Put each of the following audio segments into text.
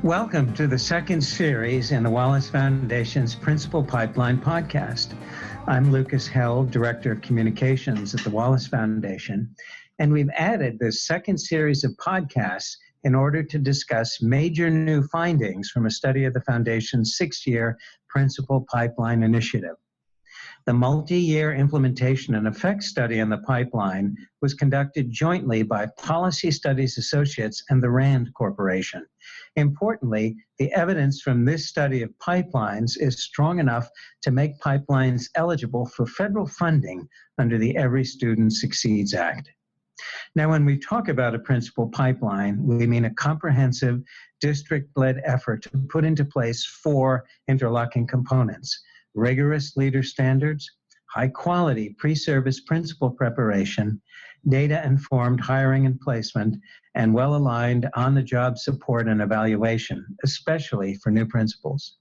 Welcome to the second series in the Wallace Foundation's Principal Pipeline podcast. I'm Lucas Held, Director of Communications at the Wallace Foundation, and we've added this second series of podcasts in order to discuss major new findings from a study of the Foundation's six-year Principal Pipeline Initiative. The multi-year implementation and effects study on the pipeline was conducted jointly by Policy Studies Associates and the RAND Corporation. Importantly, the evidence from this study of pipelines is strong enough to make pipelines eligible for federal funding under the Every Student Succeeds Act. Now, when we talk about a principal pipeline, we mean a comprehensive district-led effort to put into place four interlocking components: rigorous leader standards, high-quality pre-service principal preparation, data-informed hiring and placement, and well-aligned on-the-job support and evaluation, especially for new principals.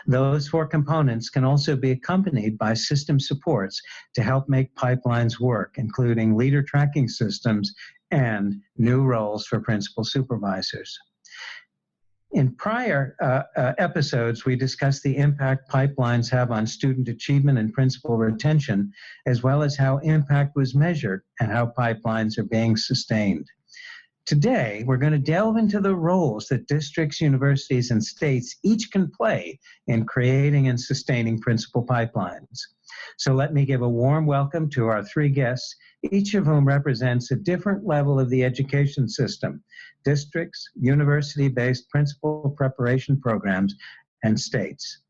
Those four components can also be accompanied by system supports to help make pipelines work, including leader tracking systems and new roles for principal supervisors. In prior episodes, we discussed the impact pipelines have on student achievement and principal retention, as well as how impact was measured and how pipelines are being sustained. Today, we're going to delve into the roles that districts, universities, and states each can play in creating and sustaining principal pipelines. So let me give a warm welcome to our three guests, each of whom represents a different level of the education system: districts, university-based principal preparation programs, and states.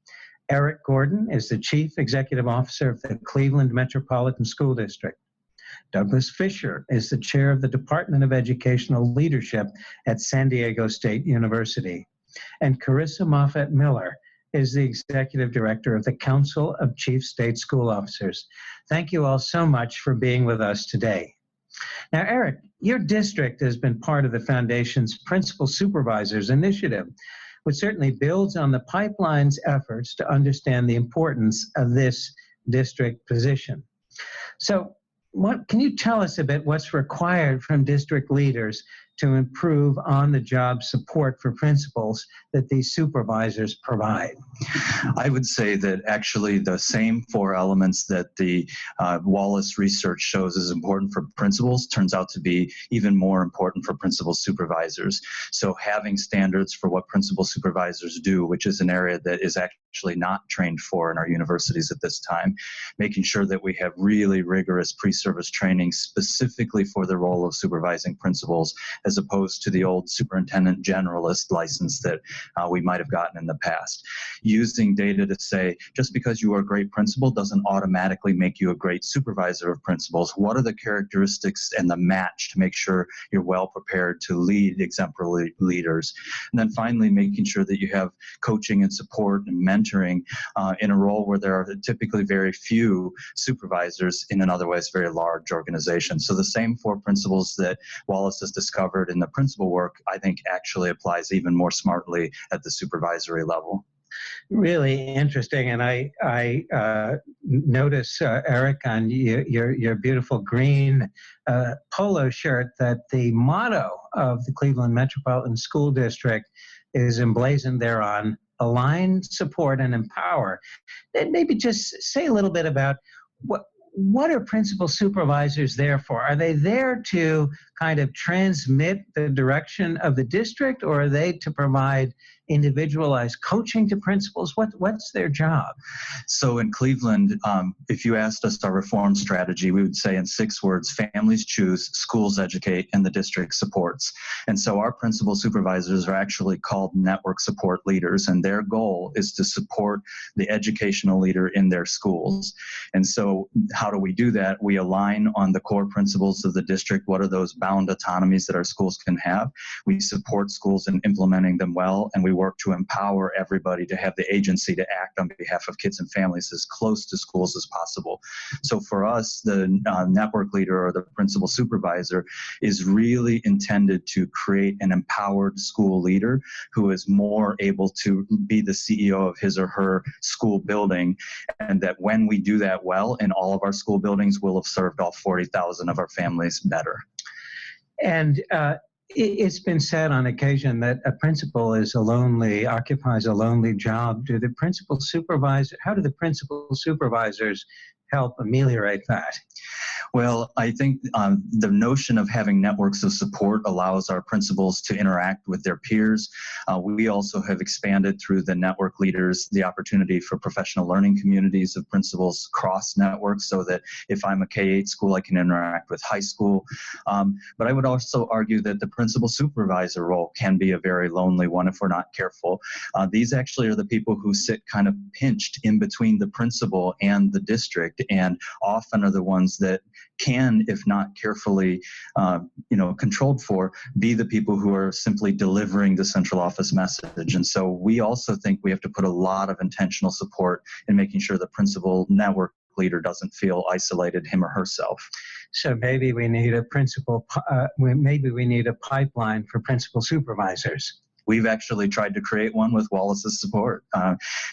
Eric Gordon is the Chief Executive Officer of the Cleveland Metropolitan School District. Douglas Fisher is the Chair of the Department of Educational Leadership at San Diego State University. And Carissa Moffat Miller is the Executive Director of the Council of Chief State School Officers. Thank you all so much for being with us today. Now, Eric, your district has been part of the Foundation's Principal Supervisors Initiative, which certainly builds on the pipeline's efforts to understand the importance of this district position. So, can you tell us a bit what's required from district leaders to improve on-the-job support for principals that these supervisors provide? I would say that actually the same four elements that the Wallace research shows is important for principals turns out to be even more important for principal supervisors. So having standards for what principal supervisors do, which is an area that is actually not trained for in our universities at this time, making sure that we have really rigorous pre-service training specifically for the role of supervising principals, as opposed to the old superintendent generalist license that we might have gotten in the past. Using data to say, just because you are a great principal doesn't automatically make you a great supervisor of principals. What are the characteristics and the match to make sure you're well prepared to lead exemplary leaders? And then finally, making sure that you have coaching and support and mentoring in a role where there are typically very few supervisors in an otherwise very large organization. So the same four principles that Wallace has discovered in the principal work, I think actually applies even more smartly at the supervisory level. Really interesting, and I notice, Eric, on your beautiful green polo shirt that the motto of the Cleveland Metropolitan School District is emblazoned thereon: align, support, and empower. And maybe just say a little bit about what are principal supervisors there for? Are they there to kind of transmit the direction of the district, or are they to provide individualized coaching to principals? What's their job? So in Cleveland, if you asked us our reform strategy, we would say in 6 words: families choose, schools educate, and the district supports. And so our principal supervisors are actually called network support leaders, and their goal is to support the educational leader in their schools. And so how do we do that? We align on the core principles of the district. What are those bound autonomies that our schools can have? We support schools in implementing them well, and we work to empower everybody to have the agency to act on behalf of kids and families as close to schools as possible. So for us, the network leader or the principal supervisor is really intended to create an empowered school leader who is more able to be the CEO of his or her school building, and that when we do that well in all of our school buildings, we'll have served all 40,000 of our families better. And It's been said on occasion that a principal occupies a lonely job. How do the principal supervisors help ameliorate that? Well, I think the notion of having networks of support allows our principals to interact with their peers. We also have expanded through the network leaders the opportunity for professional learning communities of principals cross networks, so that if I'm a K-8 school, I can interact with high school. But I would also argue that the principal supervisor role can be a very lonely one if we're not careful. These actually are the people who sit kind of pinched in between the principal and the district, and often are the ones that can, if not carefully controlled for, be the people who are simply delivering the central office message. And so we also think we have to put a lot of intentional support in making sure the principal network leader doesn't feel isolated, him or herself. So maybe we need a pipeline for principal supervisors. We've actually tried to create one with Wallace's support.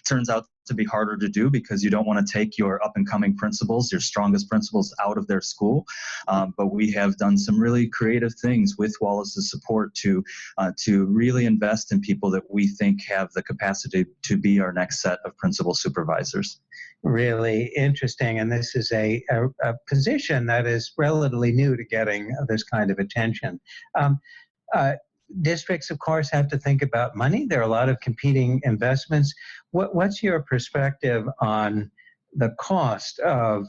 Turns out to be harder to do because you don't want to take your up-and-coming principals, your strongest principals, out of their school. But we have done some really creative things with Wallace's support to really invest in people that we think have the capacity to be our next set of principal supervisors. Really interesting. And this is a position that is relatively new to getting this kind of attention. Districts, of course, have to think about money. There are a lot of competing investments. What's your perspective on the cost of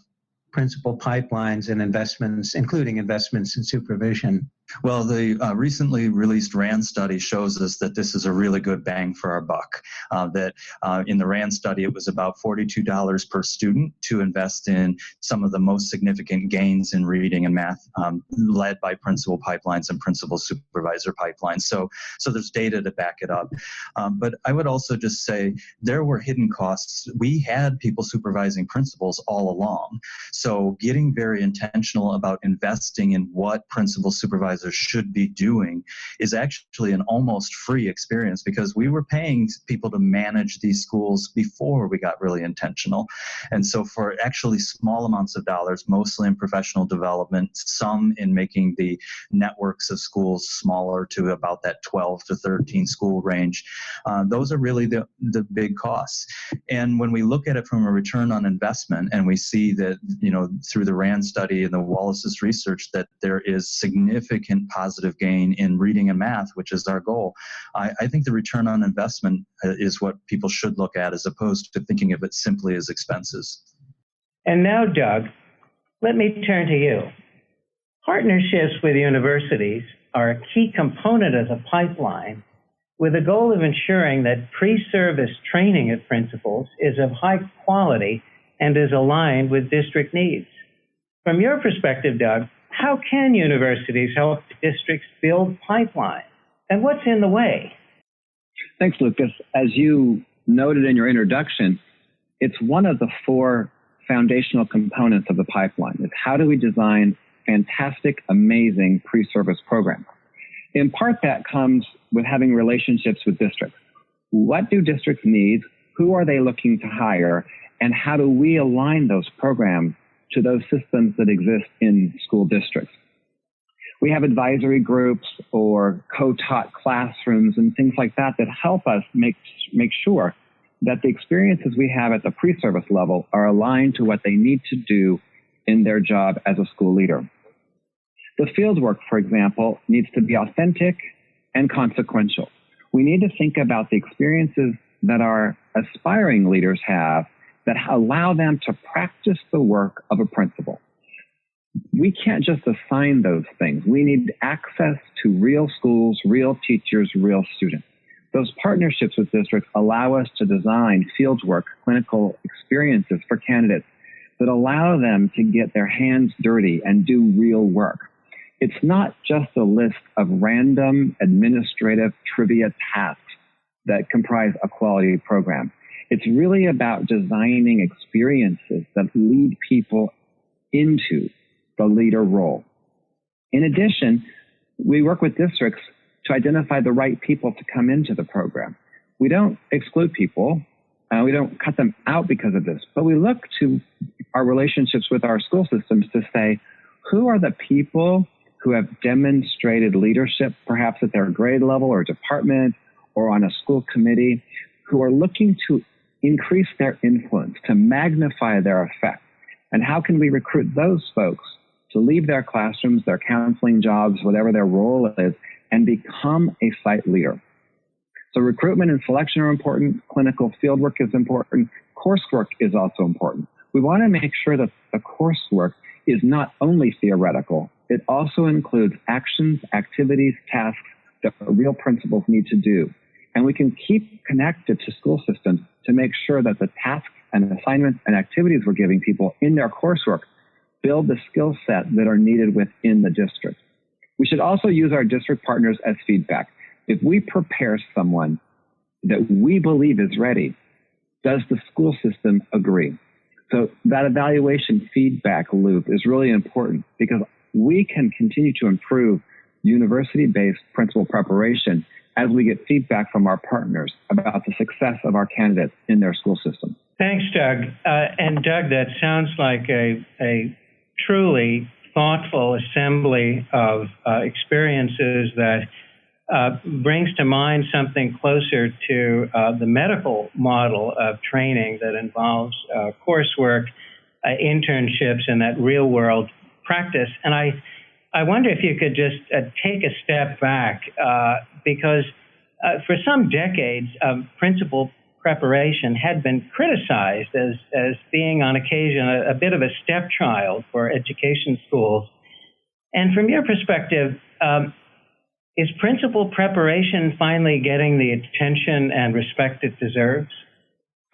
principal pipelines and investments, including investments in supervision? Well, the recently released RAND study shows us that this is a really good bang for our buck. In the RAND study, it was about $42 per student to invest in some of the most significant gains in reading and math, led by principal pipelines and principal supervisor pipelines. So there's data to back it up. But I would also just say there were hidden costs. We had people supervising principals all along. So getting very intentional about investing in what principal supervisors should be doing is actually an almost free experience, because we were paying people to manage these schools before we got really intentional. And so for actually small amounts of dollars, mostly in professional development, some in making the networks of schools smaller to about that 12 to 13 school range, those are really the big costs. And when we look at it from a return on investment, and we see that, through the RAND study and the Wallace's research, that there is significant positive gain in reading and math, which is our goal, I think the return on investment is what people should look at, as opposed to thinking of it simply as expenses. And now, Doug, let me turn to you. Partnerships with universities are a key component of the pipeline, with the goal of ensuring that pre-service training of principals is of high quality and is aligned with district needs. From your perspective, Doug, how can universities help districts build pipelines, and what's in the way? Thanks, Lucas. As you noted in your introduction, it's one of the 4 foundational components of the pipeline. It's how do we design fantastic, amazing pre-service programs. In part, that comes with having relationships with districts. What do districts need? Who are they looking to hire? And how do we align those programs to those systems that exist in school districts? We have advisory groups or co-taught classrooms and things like that that help us make sure that the experiences we have at the pre-service level are aligned to what they need to do in their job as a school leader. The field work, for example, needs to be authentic and consequential. We need to think about the experiences that our aspiring leaders have that allow them to practice the work of a principal. We can't just assign those things. We need access to real schools, real teachers, real students. Those partnerships with districts allow us to design fieldwork, clinical experiences for candidates that allow them to get their hands dirty and do real work. It's not just a list of random administrative trivia tasks that comprise a quality program. It's really about designing experiences that lead people into the leader role. In addition, we work with districts to identify the right people to come into the program. We don't exclude people. We don't cut them out because of this, but we look to our relationships with our school systems to say, who are the people who have demonstrated leadership, perhaps at their grade level or department or on a school committee, who are looking to increase their influence, to magnify their effect. And how can we recruit those folks to leave their classrooms, their counseling jobs, whatever their role is, and become a site leader? So recruitment and selection are important. Clinical fieldwork is important. Coursework is also important. We want to make sure that the coursework is not only theoretical, it also includes actions, activities, tasks that real principals need to do. And we can keep connected to school systems to make sure that the tasks and assignments and activities we're giving people in their coursework build the skill set that are needed within the district. We should also use our district partners as feedback. If we prepare someone that we believe is ready, does the school system agree? So that evaluation feedback loop is really important because we can continue to improve university-based principal preparation as we get feedback from our partners about the success of our candidates in their school system. Thanks, Doug. And Doug, that sounds like a truly thoughtful assembly of experiences that brings to mind something closer to the medical model of training that involves coursework, internships, and that real-world practice. And I wonder if you could just take a step back because for some decades, principal preparation had been criticized as being on occasion a bit of a stepchild for education schools. And from your perspective, is principal preparation finally getting the attention and respect it deserves?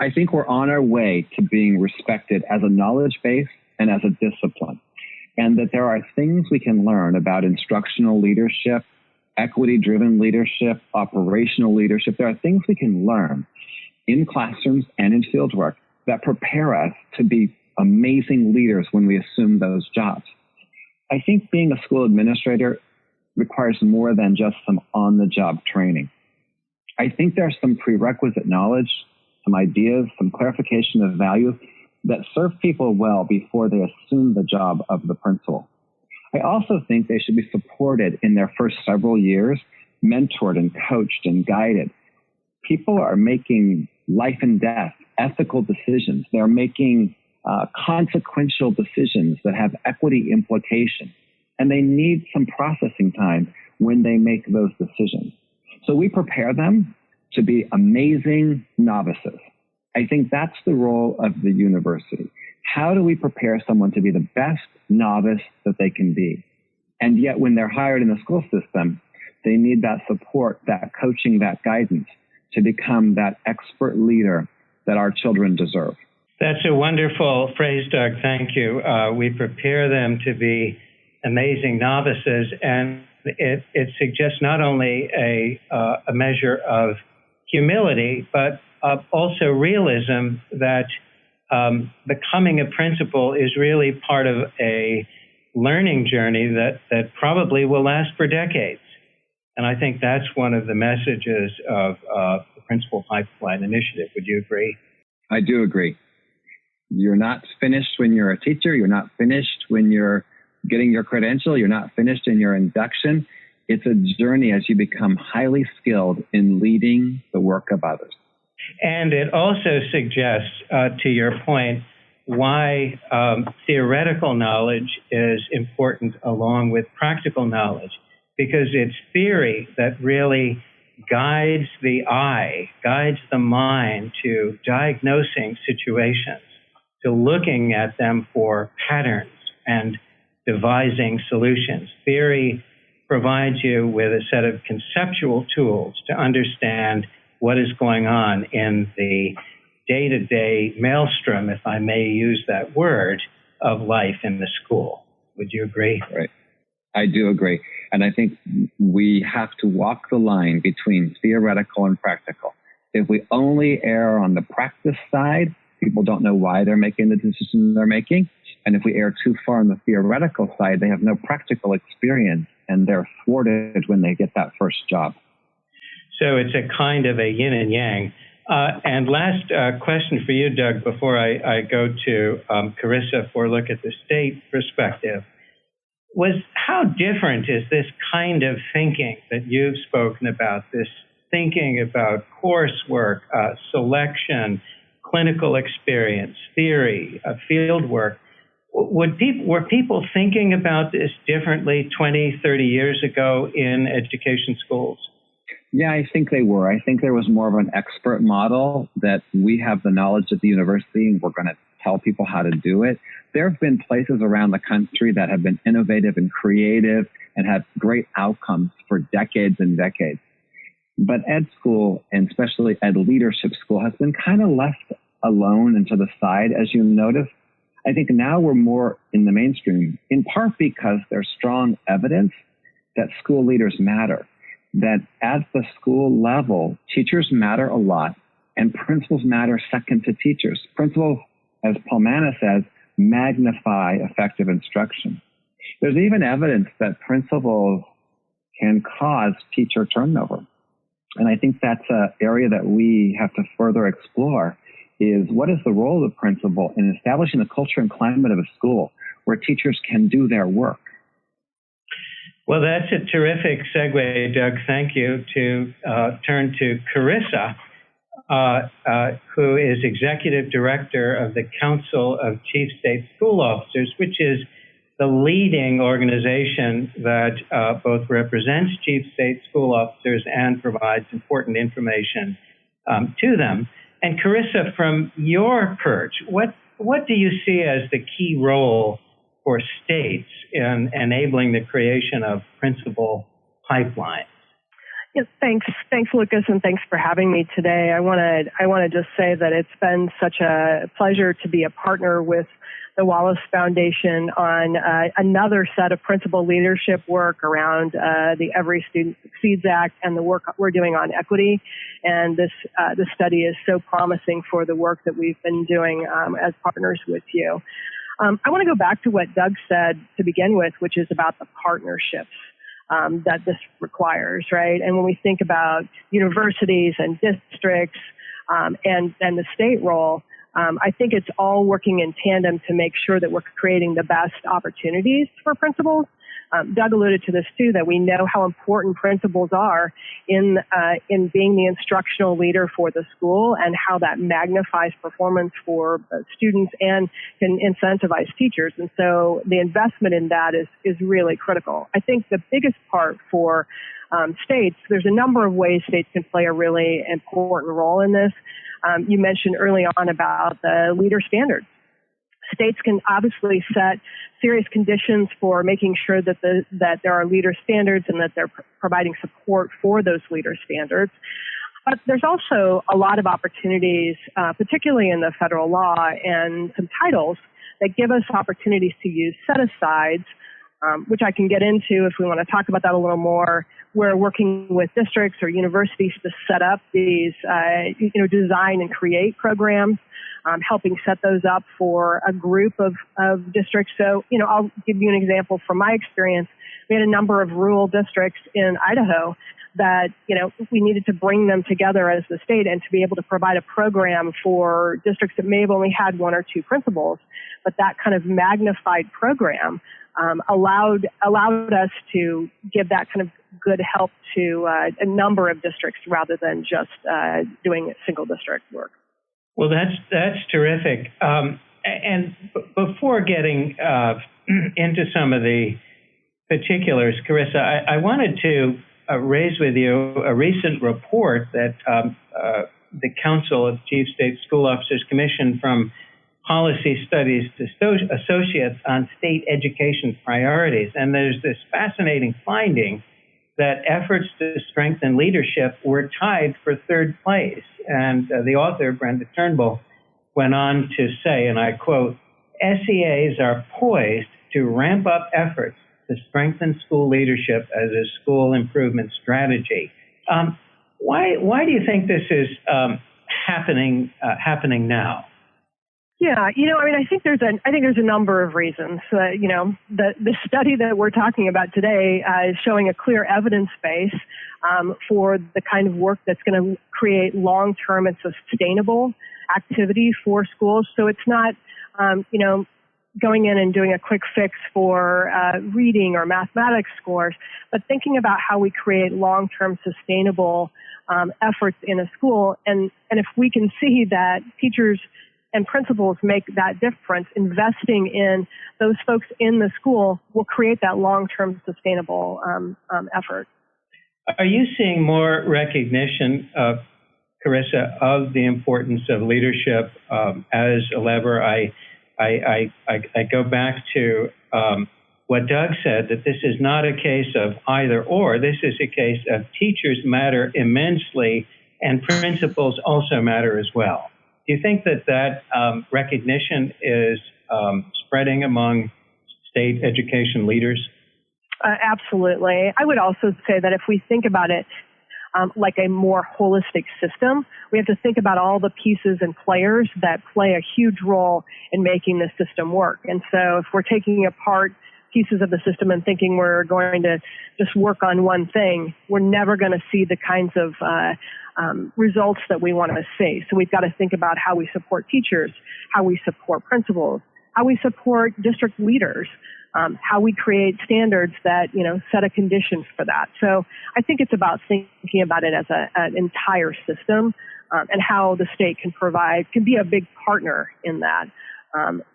I think we're on our way to being respected as a knowledge base and as a discipline, and that there are things we can learn about instructional leadership, equity-driven leadership, operational leadership. There are things we can learn in classrooms and in fieldwork that prepare us to be amazing leaders when we assume those jobs. I think being a school administrator requires more than just some on-the-job training. I think there's some prerequisite knowledge, some ideas, some clarification of values that serve people well before they assume the job of the principal. I also think they should be supported in their first several years, mentored and coached and guided. People are making life and death, ethical decisions. They're making consequential decisions that have equity implications. And they need some processing time when they make those decisions. So we prepare them to be amazing novices. I think that's the role of the university. How do we prepare someone to be the best novice that they can be? And yet when they're hired in the school system, they need that support, that coaching, that guidance to become that expert leader that our children deserve. That's a wonderful phrase, Doug. Thank you. We prepare them to be amazing novices, and it suggests not only a measure of humility, but also realism that becoming a principal is really part of a learning journey that probably will last for decades. And I think that's one of the messages of the Principal Pipeline Initiative. Would you agree? I do agree. You're not finished when you're a teacher. You're not finished when you're getting your credential. You're not finished in your induction. It's a journey as you become highly skilled in leading the work of others. And it also suggests, to your point, why theoretical knowledge is important along with practical knowledge, because it's theory that really guides the eye, guides the mind to diagnosing situations, to looking at them for patterns and devising solutions. Theory provides you with a set of conceptual tools to understand what is going on in the day-to-day maelstrom, if I may use that word, of life in the school. Would you agree? Right. I do agree. And I think we have to walk the line between theoretical and practical. If we only err on the practice side, people don't know why they're making the decisions they're making. And if we err too far on the theoretical side, they have no practical experience and they're thwarted when they get that first job. So it's a kind of a yin and yang. And last question for you, Doug, before I go to Carissa for a look at the state perspective. was how different is this kind of thinking that you've spoken about, this thinking about coursework, selection, clinical experience, theory, field work? Were people thinking about this differently 20, 30 years ago in education schools? Yeah, I think they were. I think there was more of an expert model that we have the knowledge at the university and we're going to tell people how to do it. There have been places around the country that have been innovative and creative and had great outcomes for decades and decades. But ed school, and especially ed leadership school, has been kind of left alone and to the side, as you notice. I think now we're more in the mainstream, in part because there's strong evidence that school leaders matter, that at the school level, teachers matter a lot, and principals matter second to teachers. Principals, as Paul Manna says, magnify effective instruction. There's even evidence that principals can cause teacher turnover. And I think that's an area that we have to further explore, is what is the role of the principal in establishing the culture and climate of a school where teachers can do their work? Well, that's a terrific segue, Doug. Thank you. To turn to Carissa, who is Executive Director of the Council of Chief State School Officers, which is the leading organization that both represents Chief State School Officers and provides important information to them. And Carissa, from your perch, what do you see as the key role for states in enabling the creation of principal pipelines? Yes, thanks, Lucas, and thanks for having me today. I want to just say that it's been such a pleasure to be a partner with the Wallace Foundation on another set of principal leadership work around the Every Student Succeeds Act and the work we're doing on equity. And this study is so promising for the work that we've been doing as partners with you. I want to go back to what Doug said to begin with, which is about the partnerships that this requires, right? And when we think about universities and districts and the state role, I think it's all working in tandem to make sure that we're creating the best opportunities for principals. Doug alluded to this too, that we know how important principals are in being the instructional leader for the school and how that magnifies performance for students and can incentivize teachers. And so the investment in that is really critical. I think the biggest part for states, there's a number of ways states can play a really important role in this. You mentioned early on about the leader standards. States can obviously set serious conditions for making sure that there are leader standards and that they're providing support for those leader standards. But there's also a lot of opportunities, particularly in the federal law and some titles that give us opportunities to use set-asides, which I can get into if we want to talk about that a little more. We're working with districts or universities to set up these, design and create programs, helping set those up for a group of districts. So, I'll give you an example from my experience. We had a number of rural districts in Idaho that, we needed to bring them together as the state and to be able to provide a program for districts that may have only had one or two principals, but that kind of magnified program allowed us to give that kind of good help to a number of districts rather than just doing single district work. Well, that's terrific. And before getting into some of the particulars, Carissa, I wanted to raise with you a recent report that the Council of Chief State School Officers commissioned from Policy Studies Associates on state education priorities. And there's this fascinating finding that efforts to strengthen leadership were tied for third place. And the author, Brenda Turnbull, went on to say, and I quote, "SEAs are poised to ramp up efforts to strengthen school leadership as a school improvement strategy." Why do you think this is happening now? Yeah, I think there's a number of reasons. The study that we're talking about today is showing a clear evidence base for the kind of work that's going to create long-term and sustainable activity for schools. So it's not, going in and doing a quick fix for reading or mathematics scores, but thinking about how we create long-term sustainable efforts in a school. And if we can see that teachers and principals make that difference, investing in those folks in the school will create that long-term sustainable effort. Are you seeing more recognition, Carissa, of the importance of leadership as a lever? I go back to what Doug said, that this is not a case of either or. This is a case of teachers matter immensely and principals also matter as well. Do you think that recognition is spreading among state education leaders? Absolutely. I would also say that if we think about it like a more holistic system, we have to think about all the pieces and players that play a huge role in making the system work. And so if we're taking apart pieces of the system and thinking we're going to just work on one thing, we're never going to see the kinds of results that we want to see. So we've got to think about how we support teachers, how we support principals, how we support district leaders, how we create standards that, set a condition for that. So I think it's about thinking about it as an entire system and how the state can be a big partner in that.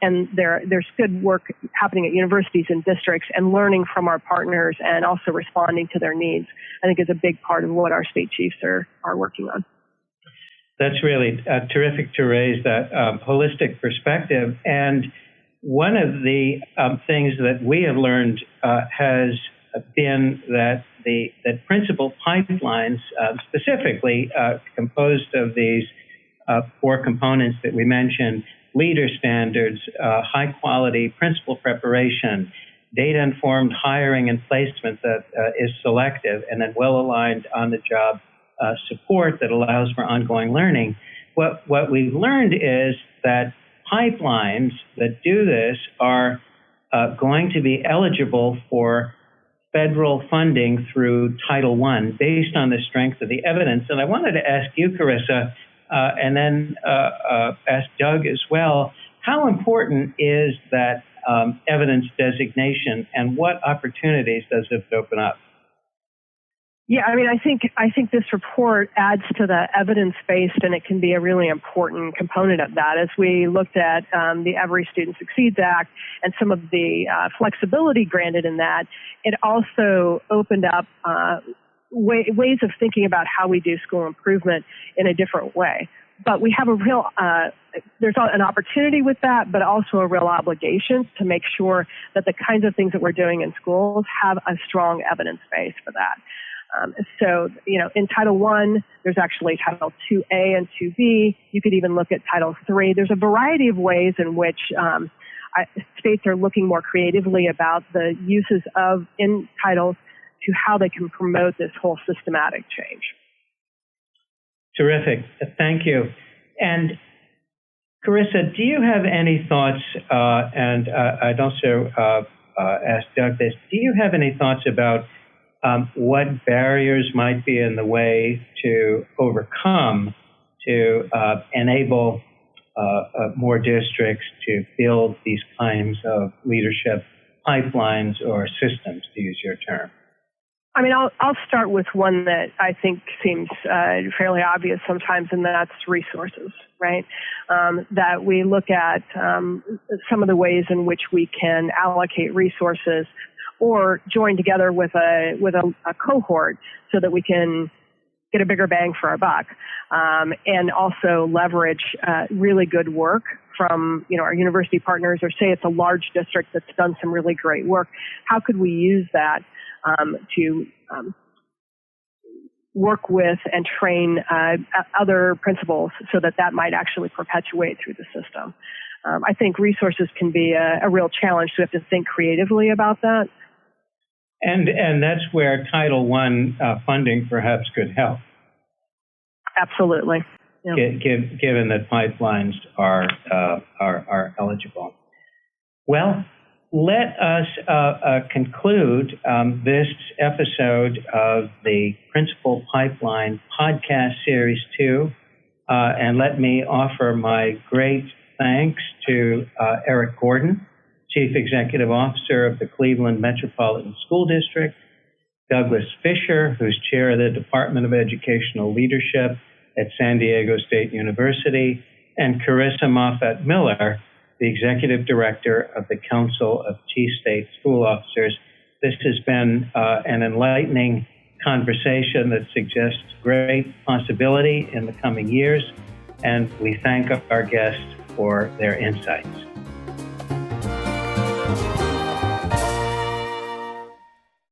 And there's good work happening at universities and districts, and learning from our partners and also responding to their needs, I think, is a big part of what our state chiefs are working on. That's really terrific to raise that holistic perspective. And one of the things that we have learned has been that that principal pipelines, specifically composed of these 4 components that we mentioned: leader standards, high quality principal preparation, data-informed hiring and placement that is selective, and then well-aligned on-the-job support that allows for ongoing learning. What we've learned is that pipelines that do this are going to be eligible for federal funding through Title I based on the strength of the evidence. And I wanted to ask you, Carissa, and then ask Doug as well, how important is that evidence designation, and what opportunities does it open up? Yeah, I think this report adds to the evidence-based, and it can be a really important component of that. As we looked at the Every Student Succeeds Act and some of the flexibility granted in that, it also opened up ways of thinking about how we do school improvement in a different way. But we have there's an opportunity with that, but also a real obligation to make sure that the kinds of things that we're doing in schools have a strong evidence base for that. So, in Title I, there's actually Title IIA and IIB. You could even look at Title III. There's a variety of ways in which states are looking more creatively about the uses in titles to how they can promote this whole systematic change. Terrific. Thank you. And Carissa, do you have any thoughts, and I'd also ask Doug this, do you have any thoughts about what barriers might be in the way to overcome to enable more districts to build these kinds of leadership pipelines or systems, to use your term? I'll start with one that I think seems fairly obvious sometimes, and that's resources, right? That we look at some of the ways in which we can allocate resources or join together with a cohort so that we can get a bigger bang for our buck, and also leverage really good work from our university partners, or say it's a large district that's done some really great work. How could we use that to work with and train other principals so that might actually perpetuate through the system? I think resources can be a real challenge, so we have to think creatively about that. And that's where Title I funding perhaps could help. Absolutely. Yeah. Given that pipelines are eligible. Well, let us conclude this episode of the Principal Pipeline Podcast Series 2, and let me offer my great thanks to Eric Gordon, Chief Executive Officer of the Cleveland Metropolitan School District, Douglas Fisher, who's Chair of the Department of Educational Leadership at San Diego State University, and Carissa Moffat Miller, the Executive Director of the Council of Chief State School Officers. This has been an enlightening conversation that suggests great possibility in the coming years, and we thank our guests for their insights.